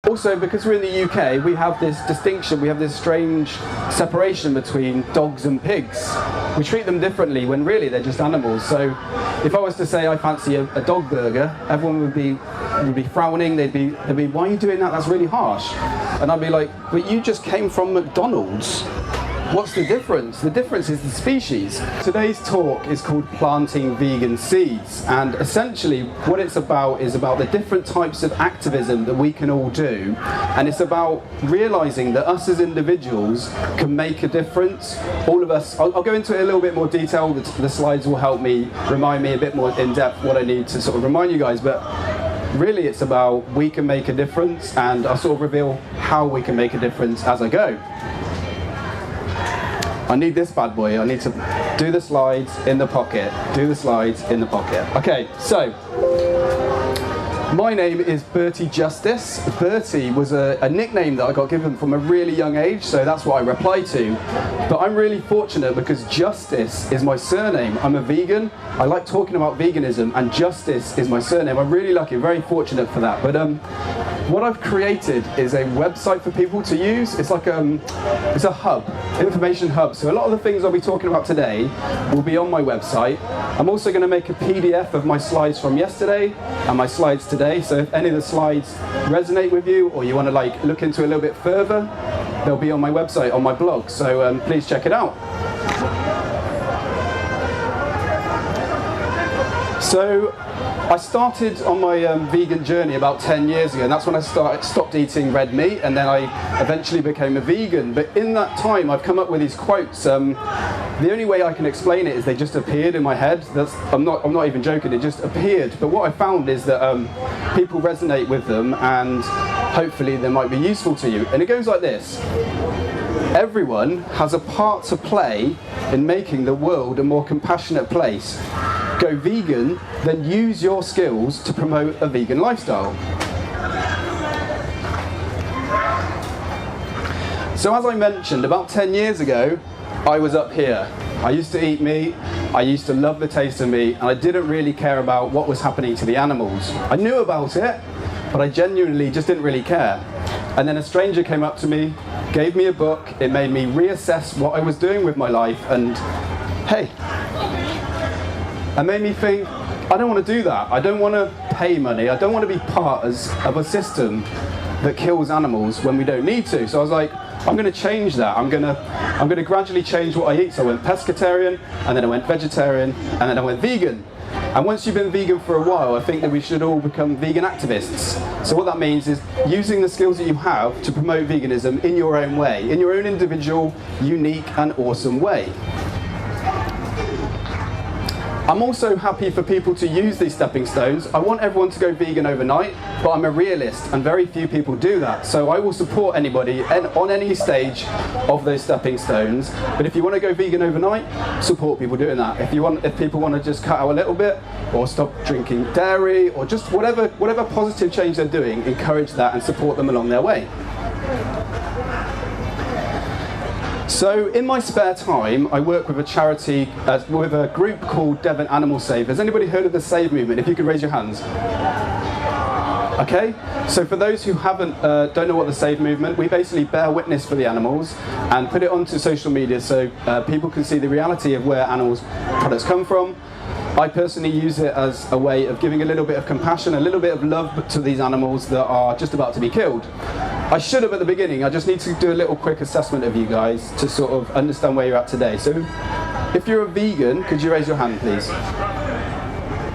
Also, because we're in the UK, we have this distinction, we have this strange separation between dogs and pigs. We treat them differently when really they're just animals. So if I was to say I fancy a dog burger, everyone would be frowning, they'd be, why are you doing that? That's really harsh. And I'd be like, but you just came from McDonald's. What's the difference? The difference is the species. Today's talk is called Planting Vegan Seeds, and essentially what it's about is about the different types of activism that we can all do, and it's about realizing that us as individuals can make a difference. All of us, I'll go into it in a little bit more detail, the slides will help me remind me a bit more in depth what I need to sort of remind you guys, but really it's about we can make a difference, and I'll sort of reveal how we can make a difference as I go. I need this bad boy. I need to do the slides in the pocket. Do the slides in the pocket. Okay, so my name is Berty Justice. Berty was a nickname that I got given from a really young age, so that's what I reply to. But I'm really fortunate because Justice is my surname. I'm a vegan. I like talking about veganism, and Justice is my surname. I'm really lucky, very fortunate for that. But what I've created is a website for people to use. It's like it's a hub, information hub. So a lot of the things I'll be talking about today will be on my website. I'm also going to make a PDF of my slides from yesterday and my slides today. So if any of the slides resonate with you, or you want to like look into a little bit further, they'll be on my website, on my blog. So please check it out. So I started on my vegan journey about 10 years ago, and that's when I stopped eating red meat, and then I eventually became a vegan. But in that time I've come up with these quotes. The only way I can explain it is they just appeared in my head. I'm not even joking, it just appeared. But what I found is that people resonate with them, and hopefully they might be useful to you. And it goes like this: everyone has a part to play in making the world a more compassionate place. Go vegan, then use your skills to promote a vegan lifestyle. So as I mentioned, about 10 years ago, I was up here. I used to eat meat, I used to love the taste of meat, and I didn't really care about what was happening to the animals. I knew about it, but I genuinely just didn't really care. And then a stranger came up to me, gave me a book, it made me reassess what I was doing with my life, and hey, it made me think, I don't want to do that. I don't want to pay money. I don't want to be part of a system that kills animals when we don't need to. So I was like, I'm going to change that. I'm going to gradually change what I eat. So I went pescatarian, and then I went vegetarian, and then I went vegan. And once you've been vegan for a while, I think that we should all become vegan activists. So what that means is using the skills that you have to promote veganism in your own way, in your own individual, unique, and awesome way. I'm also happy for people to use these stepping stones. I want everyone to go vegan overnight, but I'm a realist, and very few people do that. So I will support anybody on any stage of those stepping stones. But if you want to go vegan overnight, support people doing that. If people want to just cut out a little bit, or stop drinking dairy, or just whatever positive change they're doing, encourage that and support them along their way. So in my spare time, I work with a charity, with a group called Devon Animal Save. Has anybody heard of the Save movement? If you could raise your hands. Okay, so for those who don't know what the Save movement, we basically bear witness for the animals and put it onto social media so people can see the reality of where animals' products come from. I personally use it as a way of giving a little bit of compassion, a little bit of love to these animals that are just about to be killed. I should have at the beginning. I just need to do a little quick assessment of you guys to sort of understand where you're at today. So if you're a vegan, could you raise your hand, please?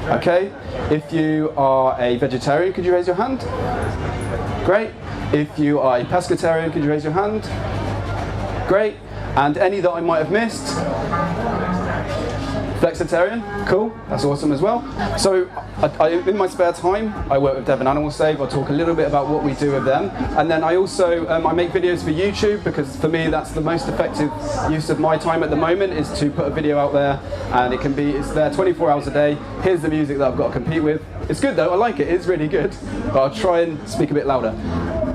Okay. If you are a vegetarian, could you raise your hand? Great. If you are a pescatarian, could you raise your hand? Great. And any that I might have missed? Flexitarian, cool, that's awesome as well. So in my spare time, I work with Devon Animal Save. I'll talk a little bit about what we do with them. And then I also, I make videos for YouTube, because for me that's the most effective use of my time at the moment, is to put a video out there, and it's there 24 hours a day. Here's the music that I've got to compete with. It's good though, I like it, it's really good, but I'll try and speak a bit louder.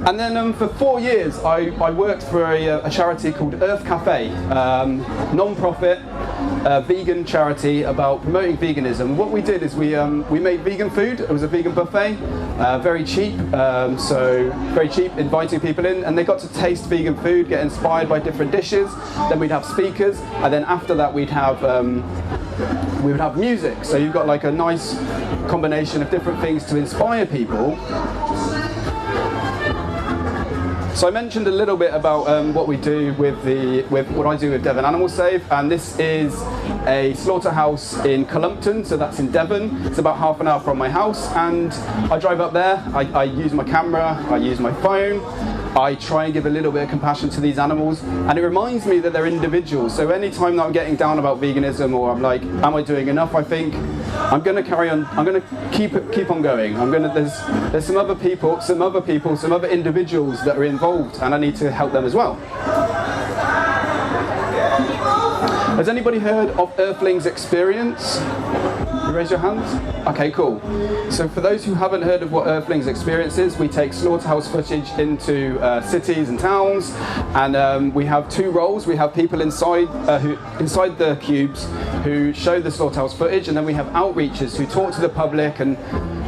And then for 4 years, I worked for a charity called Earth Cafe, non-profit, vegan charity about promoting veganism. What we did is we made vegan food. It was a vegan buffet. very cheap, so very cheap, inviting people in, and they got to taste vegan food, get inspired by different dishes. Then we'd have speakers, and then after that we would have music. So you've got like a nice combination of different things to inspire people. So I mentioned a little bit about what we do with what I do with Devon Animal Save, and this is a slaughterhouse in Columpton, so that's in Devon. It's about half an hour from my house, and I drive up there. I use my camera, I use my phone. I try and give a little bit of compassion to these animals, and it reminds me that they're individuals. So anytime that I'm getting down about veganism, or I'm like, am I doing enough? I think I'm going to carry on. I'm going to keep on going. There's some other people, some other individuals that are involved, and I need to help them as well. Has anybody heard of Earthlings Experience? You raise your hands? Okay, cool. So for those who haven't heard of what Earthlings Experience is, we take slaughterhouse footage into cities and towns, and we have two roles. We have people inside the cubes who show the slaughterhouse footage, and then we have outreachers who talk to the public and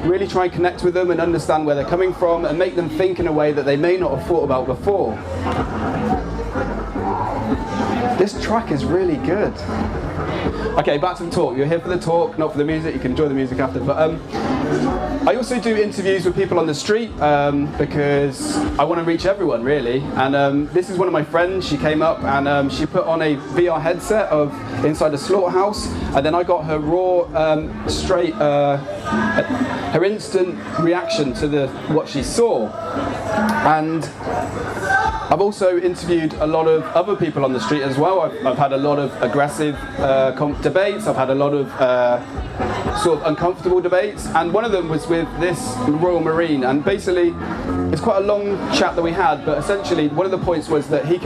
really try and connect with them and understand where they're coming from and make them think in a way that they may not have thought about before. This track is really good. Okay, back to the talk. You're here for the talk, not for the music. You can enjoy the music after. But I also do interviews with people on the street because I want to reach everyone, really. And this is one of my friends. She came up and she put on a VR headset of inside a slaughterhouse, and then I got her raw, straight, her instant reaction to what she saw. And I've also interviewed a lot of other people on the street as well. I've had a lot of aggressive debates. I've had a lot of sort of uncomfortable debates, and one of them was with this Royal Marine. And basically, it's quite a long chat that we had. But essentially, one of the points was that he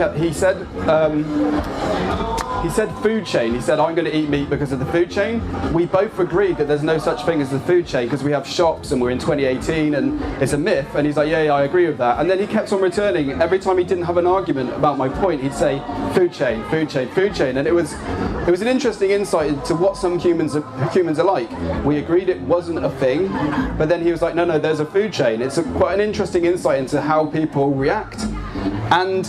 said food chain. He said, I'm going to eat meat because of the food chain. We both agreed that there's no such thing as the food chain because we have shops and we're in 2018 and it's a myth. And he's like, yeah, I agree with that. And then he kept on returning. Every time he didn't have an argument about my point, he'd say, food chain, food chain, food chain. And it was an interesting insight into what some humans are like. We agreed it wasn't a thing, but then he was like, no, there's a food chain. It's quite an interesting insight into how people react. And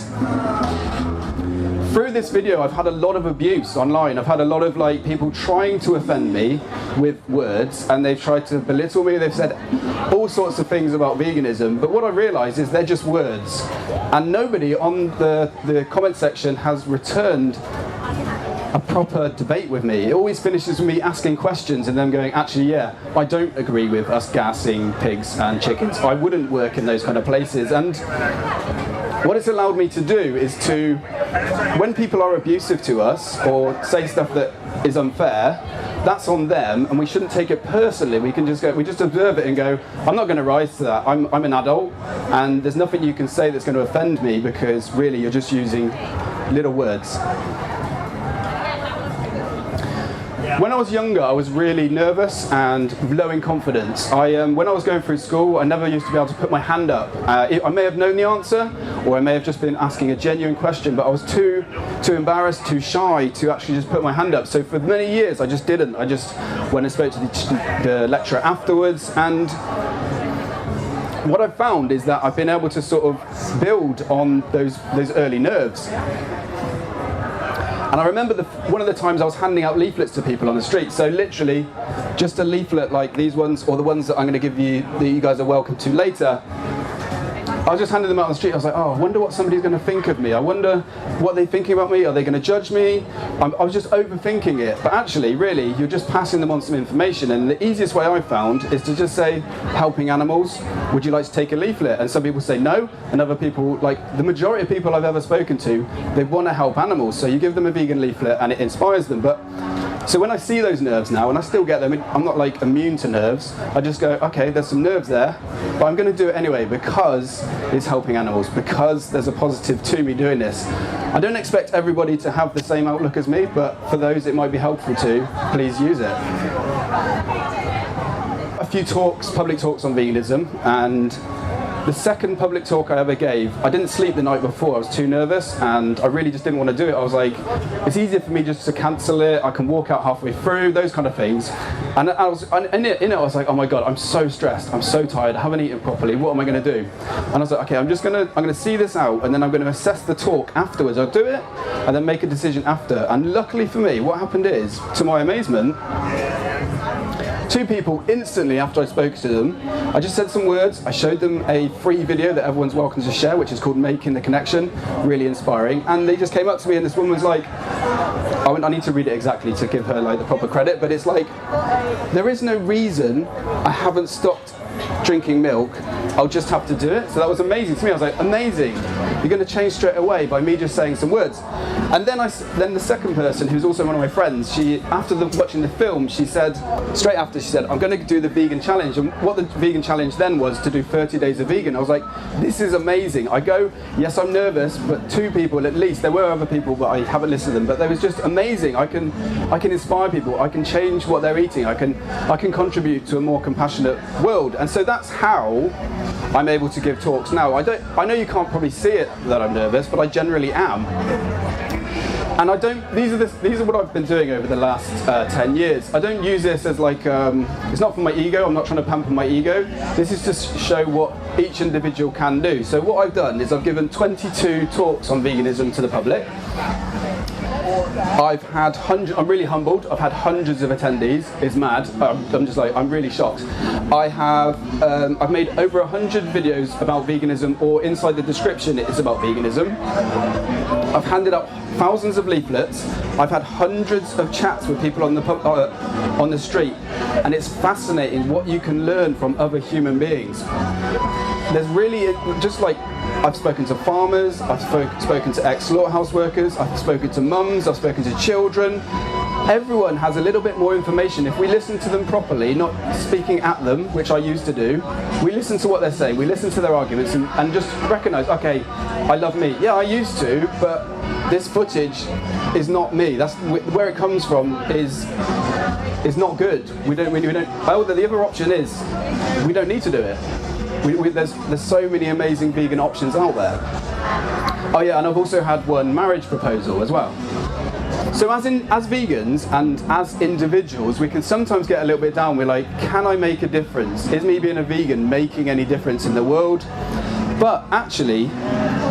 through this video, I've had a lot of abuse online. I've had a lot of people trying to offend me with words, and they've tried to belittle me. They've said all sorts of things about veganism, but what I realised is they're just words. And nobody on the comment section has returned a proper debate with me. It always finishes with me asking questions and them going, actually, yeah, I don't agree with us gassing pigs and chickens. I wouldn't work in those kind of places. And what it's allowed me to do is to, when people are abusive to us or say stuff that is unfair, that's on them, and we shouldn't take it personally. We just observe it and go, I'm not going to rise to that. I'm an adult, and there's nothing you can say that's going to offend me because really you're just using little words. When I was younger, I was really nervous and low in confidence. When I was going through school, I never used to be able to put my hand up. I may have known the answer, or I may have just been asking a genuine question, but I was too embarrassed, too shy to actually just put my hand up. So for many years, I just didn't. I just went and spoke to the lecturer afterwards, and what I've found is that I've been able to sort of build on those early nerves. And I remember one of the times I was handing out leaflets to people on the street. So literally, just a leaflet like these ones, or the ones that I'm going to give you that you guys are welcome to later. I was just handing them out on the street. I was like, oh, I wonder what somebody's going to think of me. I wonder what they're thinking about me. Are they going to judge me? I was just overthinking it. But actually, really, you're just passing them on some information. And the easiest way I found is to just say, helping animals, would you like to take a leaflet? And some people say no. And other people, like the majority of people I've ever spoken to, they want to help animals. So you give them a vegan leaflet and it inspires them. But so when I see those nerves now, and I still get them, I'm not like immune to nerves, I just go, okay, there's some nerves there, but I'm going to do it anyway because it's helping animals, because there's a positive to me doing this. I don't expect everybody to have the same outlook as me, but for those it might be helpful to, please use it. A few talks, public talks on veganism, and The second public talk I ever gave, I didn't sleep the night before. I was too nervous, and I really just didn't want to do it. I was like, it's easier for me just to cancel it. I can walk out halfway through, those kind of things. And in it, I was like, oh my God, I'm so stressed. I'm so tired. I haven't eaten properly. What am I going to do? And I was like, okay, I'm going to see this out, and then I'm going to assess the talk afterwards. I'll do it, and then make a decision after. And luckily for me, what happened is, to my amazement, 2 people instantly after I spoke to them, I just said some words, I showed them a free video that everyone's welcome to share, which is called Making the Connection, really inspiring, and they just came up to me, and this woman was like, I need to read it exactly to give her like the proper credit, but it's like, there is no reason I haven't stopped drinking milk, I'll just have to do it. So that was amazing to me. I was like, amazing, you're going to change straight away by me just saying some words. And then the second person, who's also one of my friends, she, after watching the film, she said, straight after, she said, I'm going to do the vegan challenge. And what the vegan challenge then was to do 30 days of vegan. I was like, this is amazing. I go, yes, I'm nervous, but 2 people at least, there were other people, but I haven't listed them, but they was just amazing. I can inspire people, I can change what they're eating, I can contribute to a more compassionate world. And so that's how I'm able to give talks now. I know you can't probably see it that I'm nervous, but I generally am. And these are what I've been doing over the last 10 years. I don't use this as like, it's not for my ego, I'm not trying to pamper my ego. This is to show what each individual can do. So what I've done is I've given 22 talks on veganism to the public. I've had I'm really humbled, I've had hundreds of attendees, it's mad, I'm really shocked. I've made over 100 videos about veganism, or inside the description it is about veganism. I've handed out thousands of leaflets, I've had hundreds of chats with people on the street, and it's fascinating what you can learn from other human beings. There's really, just like, I've spoken to farmers, I've spoken to ex-slaughterhouse workers, I've spoken to mums, I've spoken to children. Everyone has a little bit more information. If we listen to them properly, not speaking at them, which I used to do, we listen to what they're saying, we listen to their arguments, and just recognise, okay, I love meat. Yeah, I used to, but this footage is not me. That's where it comes from. Is not good. We don't. Oh, the other option is we don't need to do it. There's so many amazing vegan options out there. Oh yeah, and I've also had one marriage proposal as well. So as vegans and as individuals, we can sometimes get a little bit down. We're like, can I make a difference? Is me being a vegan making any difference in the world? But actually,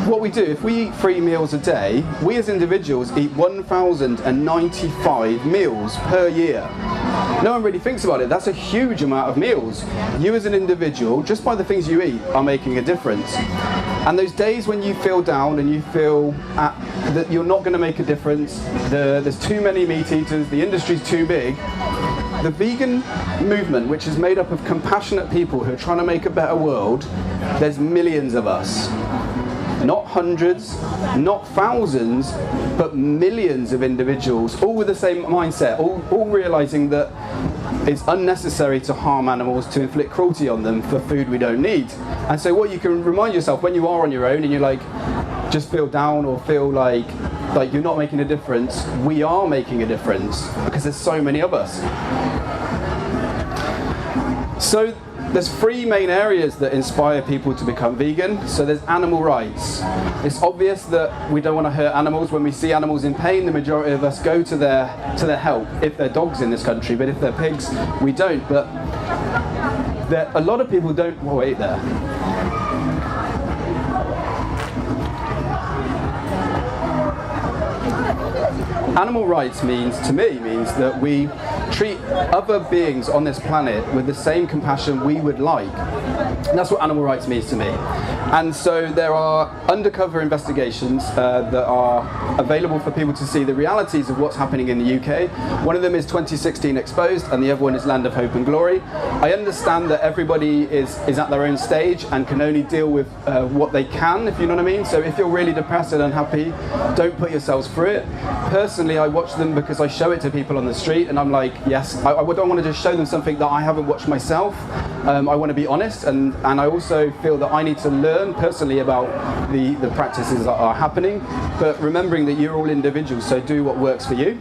what we do, if we eat 3 meals a day, we as individuals eat 1,095 meals per year. No one really thinks about it. That's a huge amount of meals. You as an individual, just by the things you eat, are making a difference. And those days when you feel down and you feel that you're not going to make a difference, there's too many meat eaters, the industry's too big, the vegan movement, which is made up of compassionate people who are trying to make a better world, there's millions of us. Not hundreds, not thousands, but millions of individuals, all with the same mindset, all realising that it's unnecessary to harm animals, to inflict cruelty on them for food we don't need. And so what you can remind yourself when you are on your own and you like just feel down or feel like you're not making a difference, we are making a difference because there's so many of us. So there's 3 main areas that inspire people to become vegan. So there's animal rights. It's obvious that we don't want to hurt animals. When we see animals in pain, the majority of us go to their help, if they're dogs in this country, but if they're pigs, we don't. But a lot of people don't, wait there. Animal rights means that we treat other beings on this planet with the same compassion we would like. And that's what animal rights means to me. And so there are undercover investigations that are available for people to see the realities of what's happening in the UK. One of them is 2016 Exposed, and the other one is Land of Hope and Glory. I understand that everybody is at their own stage and can only deal with what they can, if you know what I mean. So if you're really depressed and unhappy, don't put yourselves through it. Personally, I watch them because I show it to people on the street, and I'm like, yes, I don't want to just show them something that I haven't watched myself. I want to be honest, and I also feel that I need to learn personally about the practices that are happening, but remembering that you're all individuals, so do what works for you.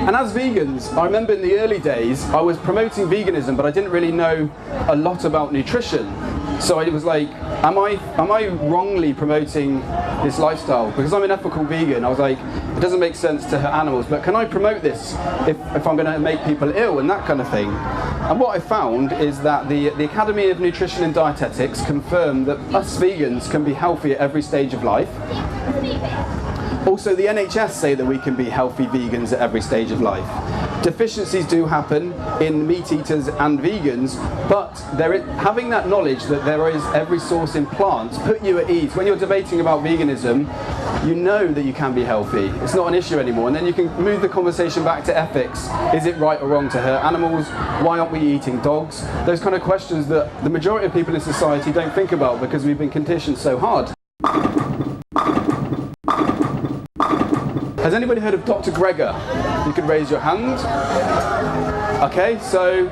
And as vegans, I remember in the early days, I was promoting veganism, but I didn't really know a lot about nutrition. So I was like, am I wrongly promoting this lifestyle? Because I'm an ethical vegan, I was like, it doesn't make sense to hurt animals, but can I promote this if I'm going to make people ill and that kind of thing? And what I found is that the Academy of Nutrition and Dietetics confirmed that us vegans can be healthy at every stage of life. Also, the NHS say that we can be healthy vegans at every stage of life. Deficiencies do happen in meat eaters and vegans, but having that knowledge that there is every source in plants put you at ease. When you're debating about veganism, you know that you can be healthy. It's not an issue anymore, and then you can move the conversation back to ethics. Is it right or wrong to hurt animals? Why aren't we eating dogs? Those kind of questions that the majority of people in society don't think about because we've been conditioned so hard. Has anybody heard of Dr. Greger? You could raise your hand. Okay, so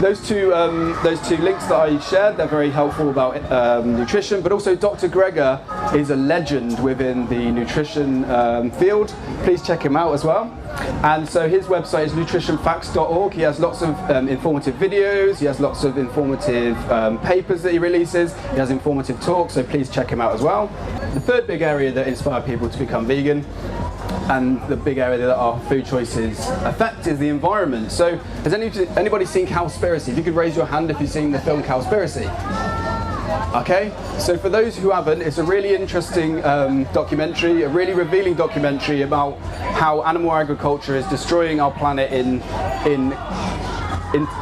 those two links that I shared, they're very helpful about nutrition, but also Dr. Greger is a legend within the nutrition field. Please check him out as well. And so his website is nutritionfacts.org. He has lots of informative videos, he has lots of informative papers that he releases, he has informative talks, so please check him out as well. The third big area that inspires people to become vegan, and the big area that our food choices affect, is the environment. So has anybody seen Cowspiracy? If you could raise your hand if you've seen the film Cowspiracy. Okay, so for those who haven't, it's a really interesting documentary, a really revealing documentary about how animal agriculture is destroying our planet in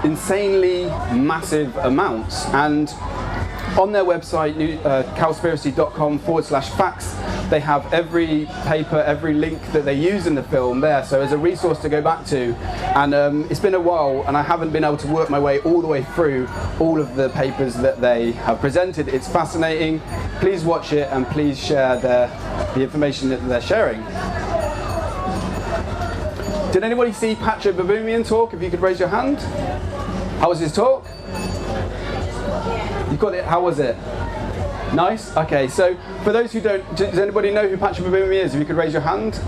insanely massive amounts. And on their website, cowspiracy.com/facts, they have every paper, every link that they use in the film there, so as a resource to go back to. And it's been a while, and I haven't been able to work my way all the way through all of the papers that they have presented. It's fascinating. Please watch it, and please share the information that they're sharing. Did anybody see Patrick Baboumian talk? If you could raise your hand. How was his talk? You got it? How was it? Nice? Okay, so for those who don't, does anybody know who Patrick Baboumian is? If you could raise your hand.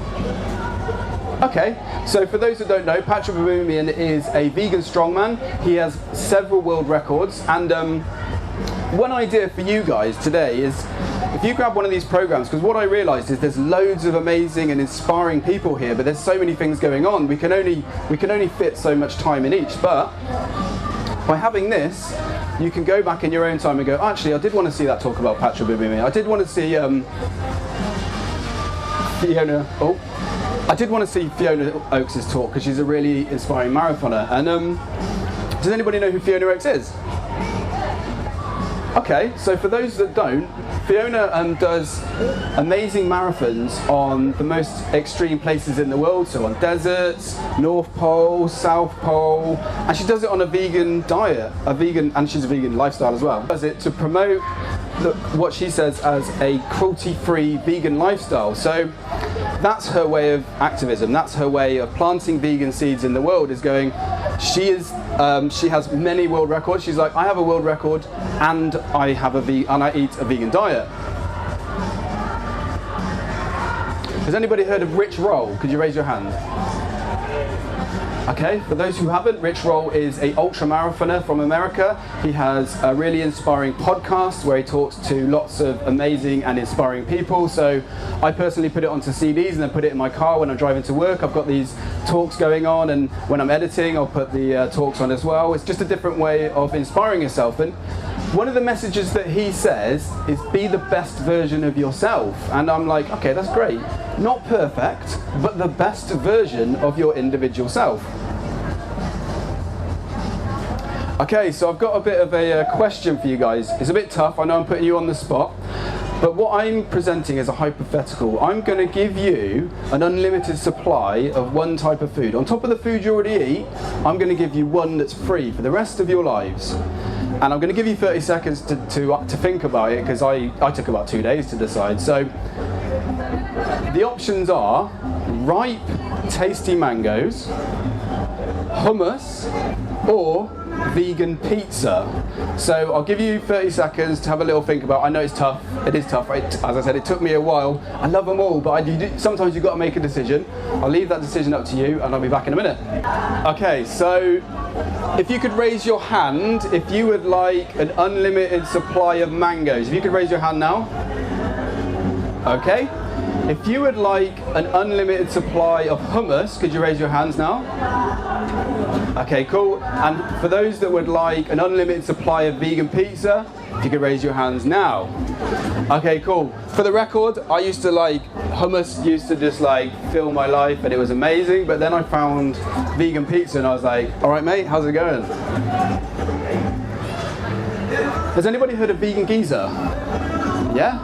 Okay, so for those that don't know, Patrick Baboumian is a vegan strongman. He has several world records, and one idea for you guys today is, if you grab one of these programs, because what I realised is there's loads of amazing and inspiring people here, but there's so many things going on, we can only fit so much time in each. But by having this, you can go back in your own time and go, actually, I did want to see that talk about Patrick Baboumian. I did want to see Fiona Oakes' talk, because she's a really inspiring marathoner. And does anybody know who Fiona Oakes is? Okay, so for those that don't, Fiona does amazing marathons on the most extreme places in the world, so on deserts, North Pole, South Pole, and she does it on a vegan diet, and she's a vegan lifestyle as well. Does it to promote what she says as a cruelty-free vegan lifestyle. So that's her way of activism. That's her way of planting vegan seeds in the world. Is going. She has many world records. She's like, I have a world record, and I eat a vegan diet. Has anybody heard of Rich Roll? Could you raise your hand? Okay, for those who haven't, Rich Roll is an ultra-marathoner from America. He has a really inspiring podcast where he talks to lots of amazing and inspiring people. So I personally put it onto CDs and then put it in my car when I'm driving to work. I've got these talks going on, and when I'm editing, I'll put the talks on as well. It's just a different way of inspiring yourself. And one of the messages that he says is, be the best version of yourself. And I'm like, okay, that's great. Not perfect, but the best version of your individual self. Okay, so I've got a bit of a question for you guys. It's a bit tough, I know I'm putting you on the spot, but what I'm presenting is a hypothetical. I'm going to give you an unlimited supply of one type of food. On top of the food you already eat, I'm going to give you one that's free for the rest of your lives. And I'm going to give you 30 seconds to think about it, because I took about 2 days to decide. So the options are ripe, tasty mangoes, hummus, or vegan pizza. So I'll give you 30 seconds to have a little think about it. I know it's tough. It is tough. As I said, it took me a while. I love them all, but sometimes you've got to make a decision. I'll leave that decision up to you, and I'll be back in a minute. Okay, so if you could raise your hand if you would like an unlimited supply of mangoes. If you could raise your hand now. Okay. If you would like an unlimited supply of hummus, could you raise your hands now? Okay, cool. And for those that would like an unlimited supply of vegan pizza, if you could raise your hands now. Okay, cool. For the record, I used to hummus used to just fill my life and it was amazing, but then I found vegan pizza and I was like, all right mate, how's it going? Has anybody heard of Vegan Geezer? Yeah?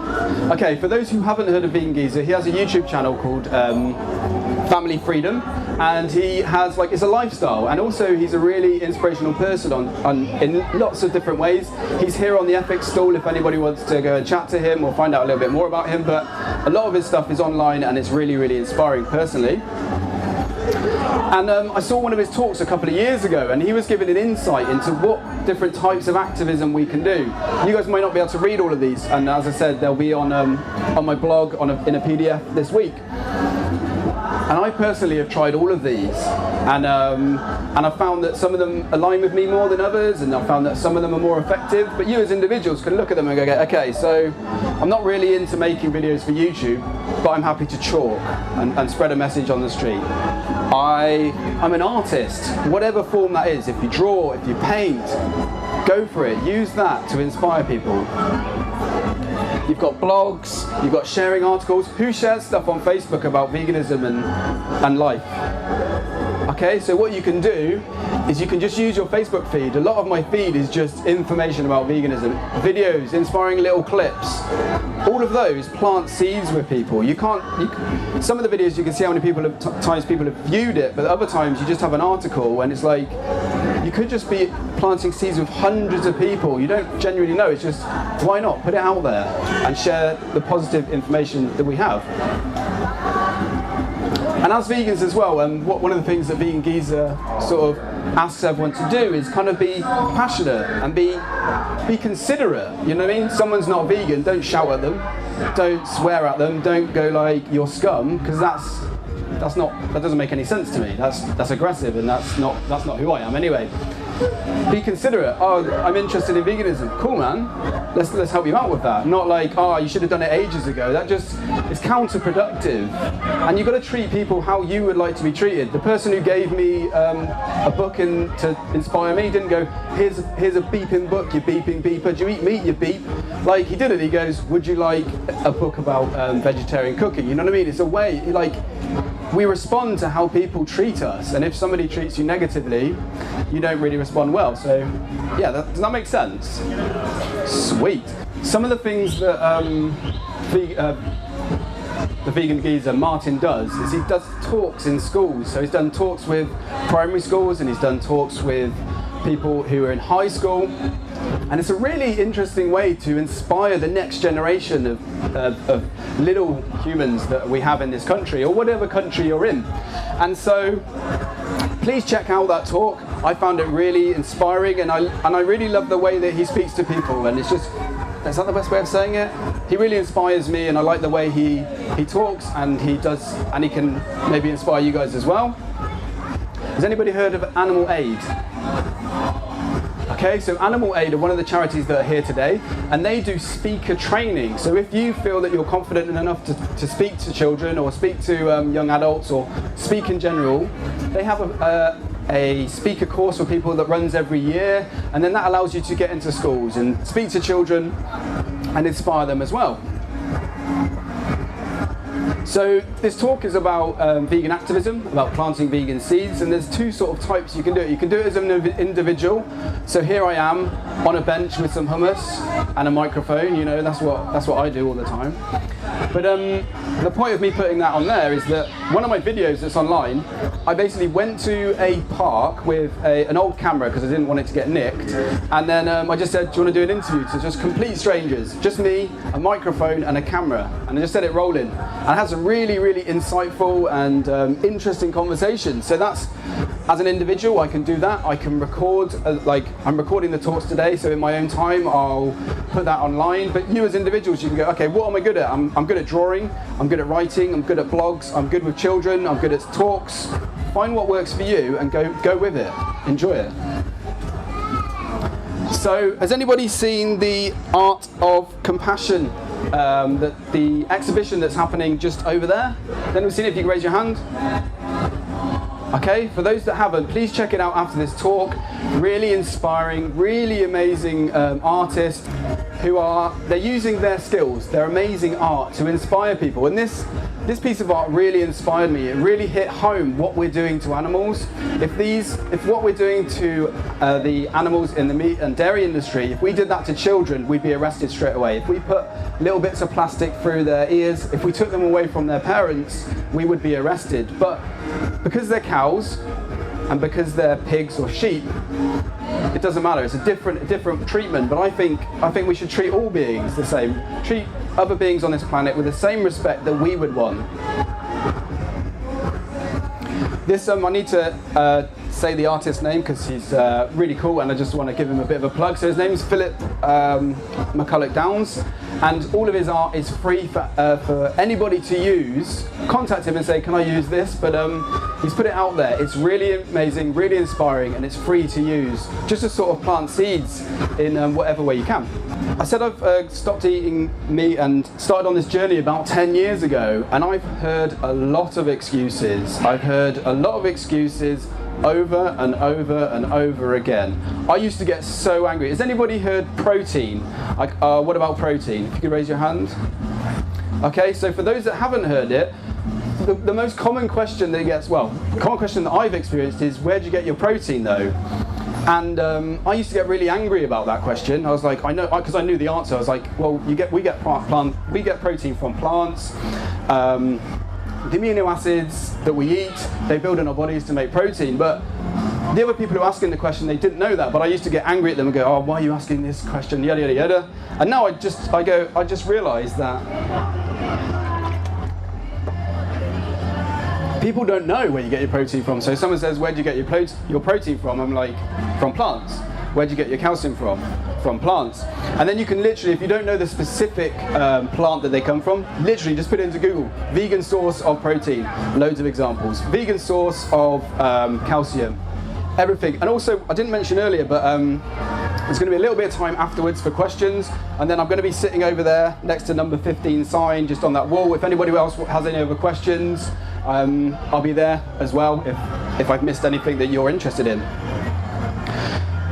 Okay, for those who haven't heard of Vegan Geezer, he has a YouTube channel called Family Freedom, and he has it's a lifestyle, and also he's a really inspirational person in lots of different ways. He's here on the ethics stall if anybody wants to go and chat to him or find out a little bit more about him, but a lot of his stuff is online and it's really, really inspiring personally. And I saw one of his talks a couple of years ago, and he was giving an insight into what different types of activism we can do. You guys might not be able to read all of these, and as I said, they'll be on my blog in a PDF this week. And I personally have tried all of these, and I found that some of them align with me more than others, and I found that some of them are more effective. But you as individuals can look at them and go, okay, so I'm not really into making videos for YouTube, but I'm happy to talk and spread a message on the street. I'm an artist, whatever form that is. If you draw, if you paint, go for it. Use that to inspire people. You've got blogs, you've got sharing articles. Who shares stuff on Facebook about veganism and life? Okay, so what you can do is you can just use your Facebook feed. A lot of my feed is just information about veganism, videos, inspiring little clips. All of those plant seeds with people. Some of the videos you can see how many times people have viewed it, but other times you just have an article and it's you could just be planting seeds with hundreds of people. You don't genuinely know. It's just, why not? Put it out there and share the positive information that we have. And as vegans as well, one of the things that Vegan Geezer sort of asks everyone to do is kind of be passionate and be considerate. You know what I mean? Someone's not vegan, don't shout at them, don't swear at them, don't go you're scum, because that doesn't make any sense to me. That's aggressive, and that's not who I am anyway. Be considerate. Oh, I'm interested in veganism. Cool, man. Let's help you out with that. Not you should have done it ages ago. That just is counterproductive. And you've got to treat people how you would like to be treated. The person who gave me a book to inspire me didn't go, here's a beeping book, you beeping beeper. Do you eat meat, you beep? He did it. He goes, would you like a book about vegetarian cooking? You know what I mean? It's a way, we respond to how people treat us, and if somebody treats you negatively, you don't really respond well. So, yeah, does that make sense? Sweet. Some of the things that the Vegan Geezer, Martin, does is he does talks in schools. So he's done talks with primary schools, and he's done talks with people who are in high school. And it's a really interesting way to inspire the next generation of little humans that we have in this country, or whatever country you're in. And so please check out that talk. I found it really inspiring, and I really love the way that he speaks to people. And it's just, is that the best way of saying it? He really inspires me, and I like the way he talks, and he can maybe inspire you guys as well. Has anybody heard of Animal Aid? Okay, so Animal Aid are one of the charities that are here today, and they do speaker training. So if you feel that you're confident enough to speak to children, or speak to young adults, or speak in general, they have a speaker course for people that runs every year, and then that allows you to get into schools and speak to children and inspire them as well. So this talk is about vegan activism, about planting vegan seeds, and there's two sort of types you can do it. You can do it as an individual. So here I am on a bench with some hummus and a microphone. You know, that's what I do all the time. But the point of me putting that on there is that one of my videos that's online, I basically went to a park with an old camera because I didn't want it to get nicked, and then I just said, do you want to do an interview to just complete strangers, just me, a microphone and a camera, and I just set it rolling, and I had some really, really insightful and interesting conversations. So that's As an individual, I can do that. I can record, like I'm recording the talks today, so in my own time, I'll put that online. But you as individuals, you can go, okay, what am I good at? I'm good at drawing, I'm good at writing, I'm good at blogs, I'm good with children, I'm good at talks. Find what works for you and go with it. Enjoy it. So, has anybody seen the Art of Compassion? The exhibition that's happening just over there? Has anyone seen it? If you can raise your hand. Okay, for those that haven't, please check it out after this talk. Really inspiring, really amazing artists they're using their skills, their amazing art to inspire people. And this piece of art really inspired me. It really hit home what we're doing to animals. If what we're doing to the animals in the meat and dairy industry, if we did that to children, we'd be arrested straight away. If we put little bits of plastic through their ears, if we took them away from their parents, we would be arrested. But because they're cows and because they're pigs or sheep, it doesn't matter. It's a different treatment. But I think we should treat all beings the same. Treat other beings on this planet with the same respect that we would want. I need to say the artist's name because he's really cool, and I just want to give him a bit of a plug. So his name's Philip McCulloch Downs, and all of his art is free for anybody to use. Contact him and say, can I use this? But he's put it out there. It's really amazing, really inspiring, and it's free to use. Just to sort of plant seeds in whatever way you can. I said I've stopped eating meat and started on this journey about 10 years ago, and I've heard a lot of excuses. I've heard a lot of excuses over and over and over again. I used to get so angry. Has anybody heard protein? What about protein? If you could raise your hand. Okay, so for those that haven't heard it, the most common question that gets, the common question that I've experienced is, where do you get your protein though? And I used to get really angry about that question. I was like, I know, because I knew the answer. I was like, well, we get protein from plants. The amino acids that we eat, they build in our bodies to make protein. But the other people who were asking the question, they didn't know that. But I used to get angry at them and go, oh, why are you asking this question? Yada yada yada. And now I just realised that people don't know where you get your protein from. So someone says, where do you get your protein from? I'm like, from plants. Where do you get your calcium from? From plants. And then you can literally, if you don't know the specific plant that they come from, literally just put it into Google. Vegan source of protein. Loads of examples. Vegan source of calcium. Everything. And also, I didn't mention earlier, but there's going to be a little bit of time afterwards for questions. And then I'm going to be sitting over there next to number 15 sign, just on that wall. If anybody else has any other questions, I'll be there as well if I've missed anything that you're interested in.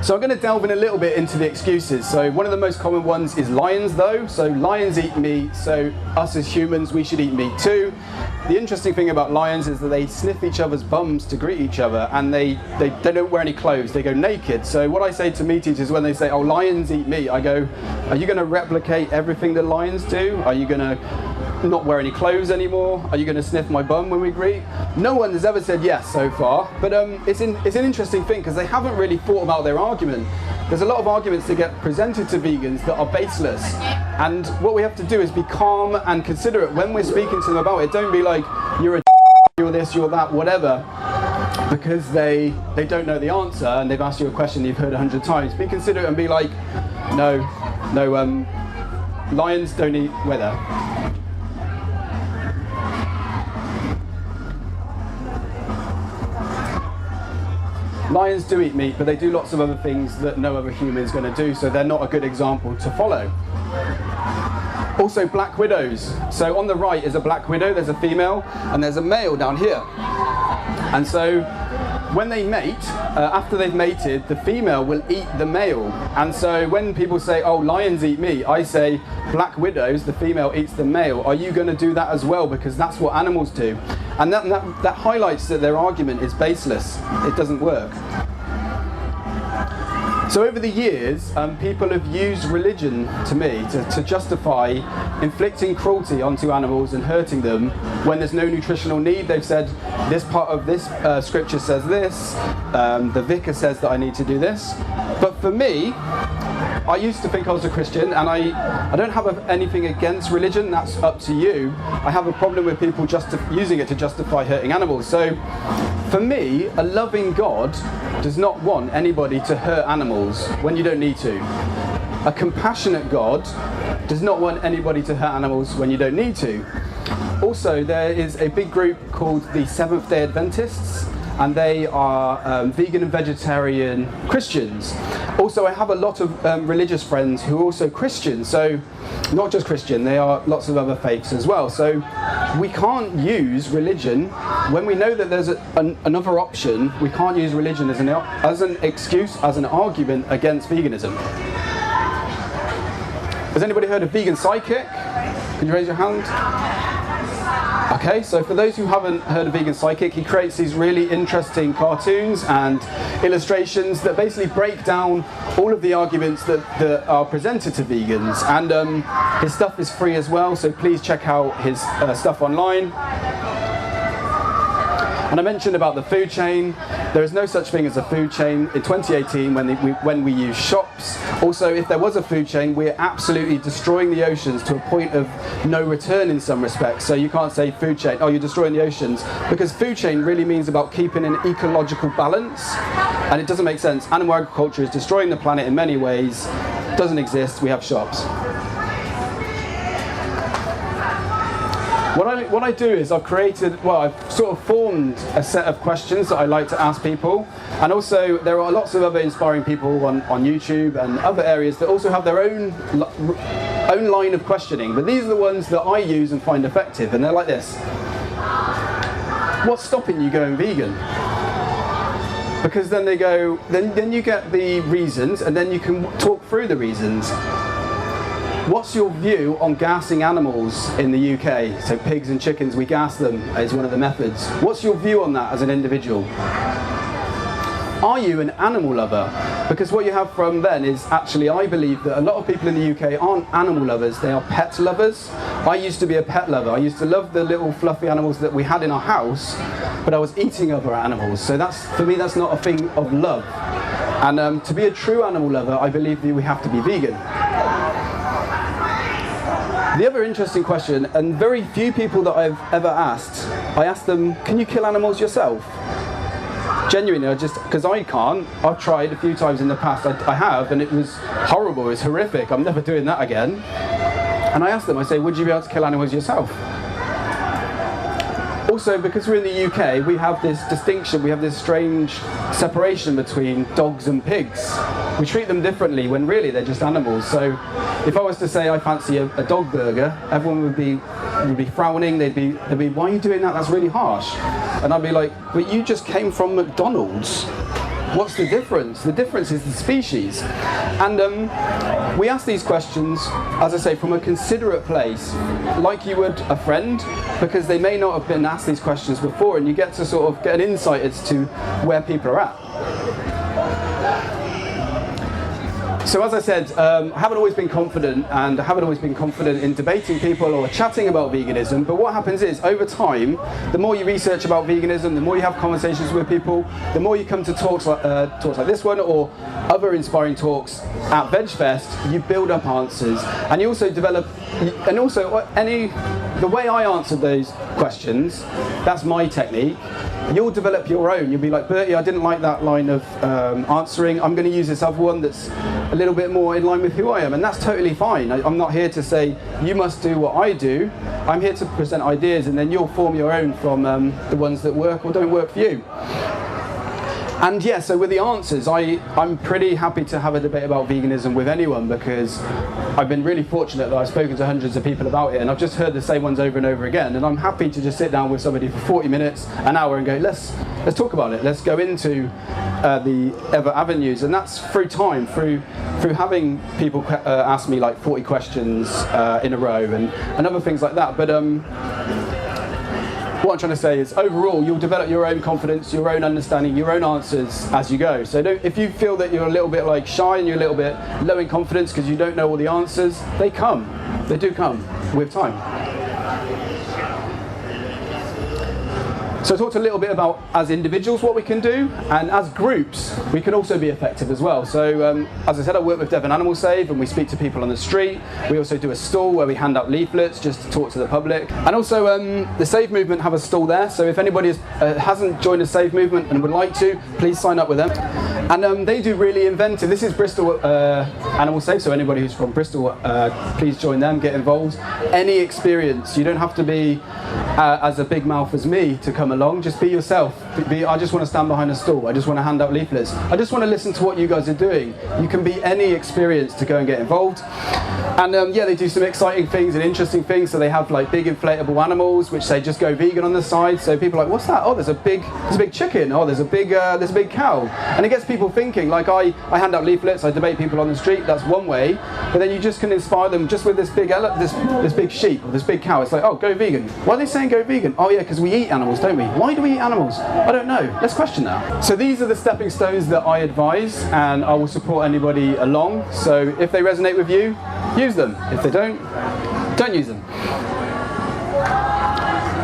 So I'm going to delve in a little bit into the excuses. So one of the most common ones is lions though. So lions eat meat, so us as humans, we should eat meat too. The interesting thing about lions is that they sniff each other's bums to greet each other, and they don't wear any clothes, they go naked. So what I say to meat eaters when they say, oh, lions eat meat, I go, are you going to replicate everything that lions do? Are you going to not wear any clothes anymore? Are you going to sniff my bum when we greet? No one has ever said yes so far, but it's an interesting thing because they haven't really thought about their argument. There's a lot of arguments that get presented to vegans that are baseless, and what we have to do is be calm and considerate when we're speaking to them about it. Don't be like, you're a you're this, you're that, whatever, because they don't know the answer and they've asked you a question you've heard 100 times. Be considerate and be like, no, lions don't eat weather. Lions do eat meat, but they do lots of other things that no other human is going to do, so they're not a good example to follow. Also, black widows. So on the right is a black widow, there's a female, and there's a male down here. And so when they mate, after they've mated, the female will eat the male. And so when people say, oh, lions eat meat, I say, black widows, the female eats the male. Are you going to do that as well? Because that's what animals do. And that highlights that their argument is baseless. It doesn't work. So over the years, people have used religion, to me, to justify inflicting cruelty onto animals and hurting them when there's no nutritional need. They've said, this part of this scripture says this, the vicar says that I need to do this. But for me, I used to think I was a Christian, and I don't have anything against religion. That's up to you. I have a problem with people just using it to justify hurting animals. So, for me, a loving God does not want anybody to hurt animals when you don't need to. A compassionate God does not want anybody to hurt animals when you don't need to. Also, there is a big group called the Seventh-day Adventists, and they are vegan and vegetarian Christians. Also, I have a lot of religious friends who are also Christians, so not just Christian, they are lots of other faiths as well. So we can't use religion, when we know that there's another option, we can't use religion as an excuse, as an argument against veganism. Has anybody heard of vegan Sidekick? Can you raise your hand? Okay, so for those who haven't heard of vegan Sidekick, he creates these really interesting cartoons and illustrations that basically break down all of the arguments that are presented to vegans. And his stuff is free as well, so please check out his stuff online. And I mentioned about the food chain. There is no such thing as a food chain. In 2018, when we use shops, also if there was a food chain, we're absolutely destroying the oceans to a point of no return in some respects. So you can't say food chain, oh, you're destroying the oceans, because food chain really means about keeping an ecological balance, and it doesn't make sense. Animal agriculture is destroying the planet in many ways. Doesn't exist. We have shops. What I do is I've sort of formed a set of questions that I like to ask people, and also there are lots of other inspiring people on YouTube and other areas that also have their own line of questioning, but these are the ones that I use and find effective, and they're like this. What's stopping you going vegan? Because then they go, then you get the reasons, and then you can talk through the reasons. What's your view on gassing animals in the UK? So pigs and chickens, we gas them is one of the methods. What's your view on that as an individual? Are you an animal lover? Because what you have from then is actually, I believe that a lot of people in the UK aren't animal lovers, they are pet lovers. I used to be a pet lover. I used to love the little fluffy animals that we had in our house, but I was eating other animals. So for me, that's not a thing of love. And to be a true animal lover, I believe that we have to be vegan. The other interesting question, and very few people that I've ever asked, I asked them, can you kill animals yourself? Genuinely, because I can't. I've tried a few times in the past, I have, and it was horrible, it was horrific. I'm never doing that again. And I asked them, I say, would you be able to kill animals yourself? Also, because we're in the UK, we have this distinction, we have this strange separation between dogs and pigs. We treat them differently when really they're just animals. So if I was to say I fancy a dog burger, everyone would be frowning, they'd be, why are you doing that? That's really harsh. And I'd be like, but you just came from McDonald's. What's the difference? The difference is the species. And we ask these questions, as I say, from a considerate place, like you would a friend, because they may not have been asked these questions before, and you get to sort of get an insight as to where people are at. So as I said, I haven't always been confident, and I haven't always been confident in debating people or chatting about veganism, but what happens is, over time, the more you research about veganism, the more you have conversations with people, the more you come to talks like this one, or other inspiring talks at Vegfest, you build up answers, and you also develop, and also the way I answered those questions, that's my technique. You'll develop your own. You'll be like, Bertie, I didn't like that line of answering. I'm going to use this other one that's a little bit more in line with who I am. And that's totally fine. I'm not here to say, you must do what I do. I'm here to present ideas, and then you'll form your own from the ones that work or don't work for you. And yeah, so with the answers, I'm pretty happy to have a debate about veganism with anyone, because I've been really fortunate that I've spoken to hundreds of people about it, and I've just heard the same ones over and over again, and I'm happy to just sit down with somebody for 40 minutes, an hour, and go, let's talk about it, let's go into the other avenues, and that's through time, through having people ask me like 40 questions in a row, and other things like that. But what I'm trying to say is, overall, you'll develop your own confidence, your own understanding, your own answers as you go. So if you feel that you're a little bit like shy and you're a little bit low in confidence because you don't know all the answers, they do come with time. So I talked a little bit about, as individuals, what we can do, and as groups, we can also be effective as well. So, as I said, I work with Devon Animal Save, and we speak to people on the street. We also do a stall where we hand out leaflets just to talk to the public. And also, the Save movement have a stall there, so if anybody hasn't joined the Save movement and would like to, please sign up with them. And they do really inventive. This is Bristol Animal Save, so anybody who's from Bristol, please join them, get involved. Any experience, you don't have to be as a big mouth as me to come along, just be yourself. I just want to stand behind a stall, I just want to hand out leaflets, I just want to listen to what you guys are doing. You can be any experience to go and get involved. And yeah, they do some exciting things and interesting things. So they have like big inflatable animals, which they just go vegan on the side. So people are like, what's that? Oh, there's a big chicken. Oh, there's a big cow. And it gets people thinking. Like I hand out leaflets, I debate people on the street. That's one way. But then you just can inspire them just with this big sheep or this big cow. It's like, oh, go vegan. Why are they saying go vegan? Oh yeah, because we eat animals, don't we? Why do we eat animals? I don't know. Let's question that. So these are the stepping stones that I advise, and I will support anybody along. So if they resonate with you, use them. If they don't use them.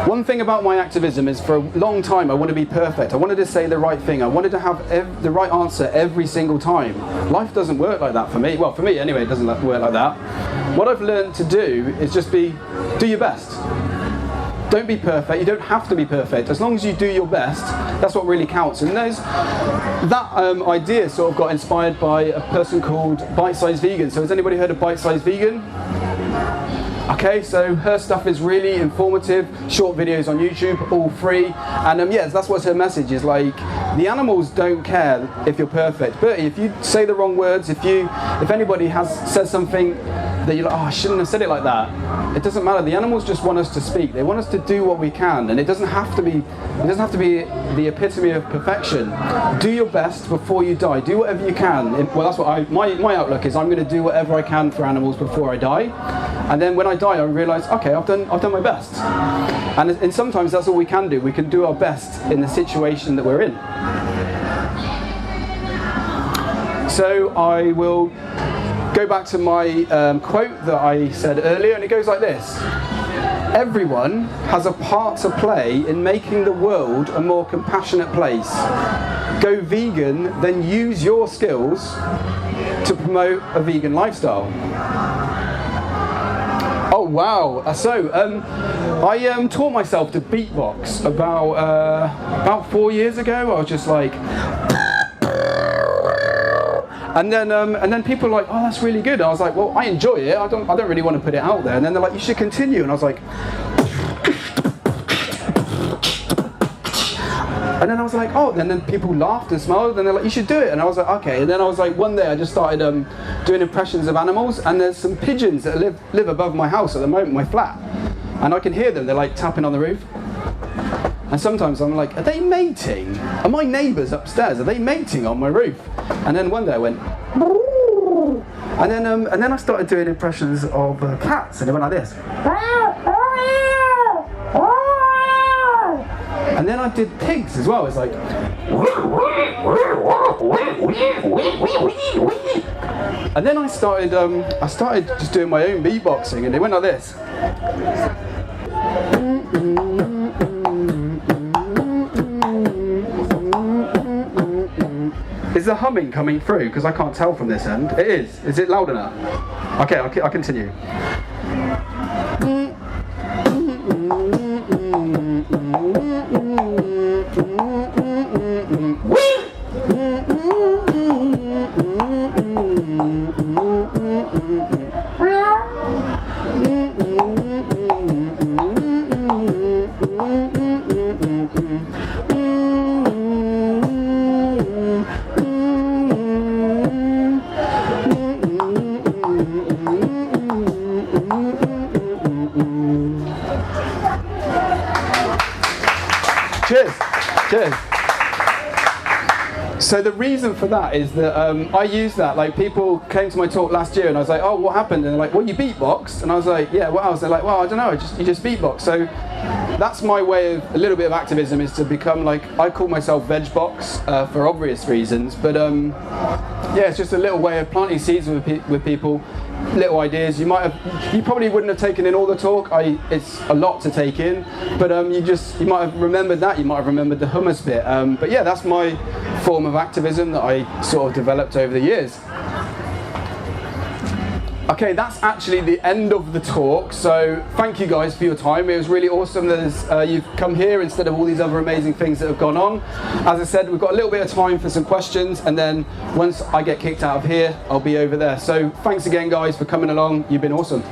One thing about my activism is, for a long time I wanted to be perfect. I wanted to say the right thing. I wanted to have the right answer every single time. Life doesn't work like that for me. Well, for me anyway, it doesn't work like that. What I've learned to do is just do your best. Don't be perfect. You don't have to be perfect. As long as you do your best, that's what really counts. And that idea sort of got inspired by a person called Bite Size Vegan. So has anybody heard of Bite Size Vegan? Okay, so her stuff is really informative, short videos on YouTube, all free. And yes, that's what her message is. Like, the animals don't care if you're perfect. Bertie, if you say the wrong words, if anybody says something that you're like, oh, I shouldn't have said it like that, it doesn't matter. The animals just want us to speak. They want us to do what we can, and it doesn't have to be the epitome of perfection. Do your best before you die. Do whatever you can. Well, that's what my outlook is. I'm going to do whatever I can for animals before I die, and then when I die, I realise, okay, I've done my best. And sometimes that's all we can do. We can do our best in the situation that we're in. So I will go back to my quote that I said earlier, and it goes like this. Everyone has a part to play in making the world a more compassionate place. Go vegan, then use your skills to promote a vegan lifestyle. Oh wow! So I taught myself to beatbox about 4 years ago. I was just like, and then people were like, oh, that's really good. And I was like, well, I enjoy it. I don't really want to put it out there. And then they're like, you should continue. And I was like, and then I was like, oh, and then people laughed and smiled, and they're like, you should do it. And I was like, okay. And then I was like, one day I just started doing impressions of animals, and there's some pigeons that live above my house at the moment, my flat. And I can hear them, they're like tapping on the roof. And sometimes I'm like, are they mating? Are my neighbours upstairs, are they mating on my roof? And then one day I went, and then I started doing impressions of cats, and it went like this. And then I did pigs as well. It's like, and then I started just doing my own beatboxing, and it went like this. Is the humming coming through? Because I can't tell from this end. It is. Is it loud enough? Okay, I'll continue. Cheers. So the reason for that is that I use that, like, people came to my talk last year and I was like, oh, what happened? And they're like, well, you beatboxed? And I was like, yeah, what else? They're like, well, I don't know, you just beatbox. So that's my way of, a little bit of activism is to become like, I call myself Vegbox for obvious reasons, but yeah, it's just a little way of planting seeds with people, little ideas. You probably wouldn't have taken in all the talk. It's a lot to take in, but you might have remembered that. You might have remembered the hummus bit. But yeah, that's my form of activism that I sort of developed over the years. Okay, that's actually the end of the talk, so thank you guys for your time. It was really awesome that you've come here instead of all these other amazing things that have gone on. As I said, we've got a little bit of time for some questions, and then once I get kicked out of here, I'll be over there. So thanks again guys for coming along, you've been awesome.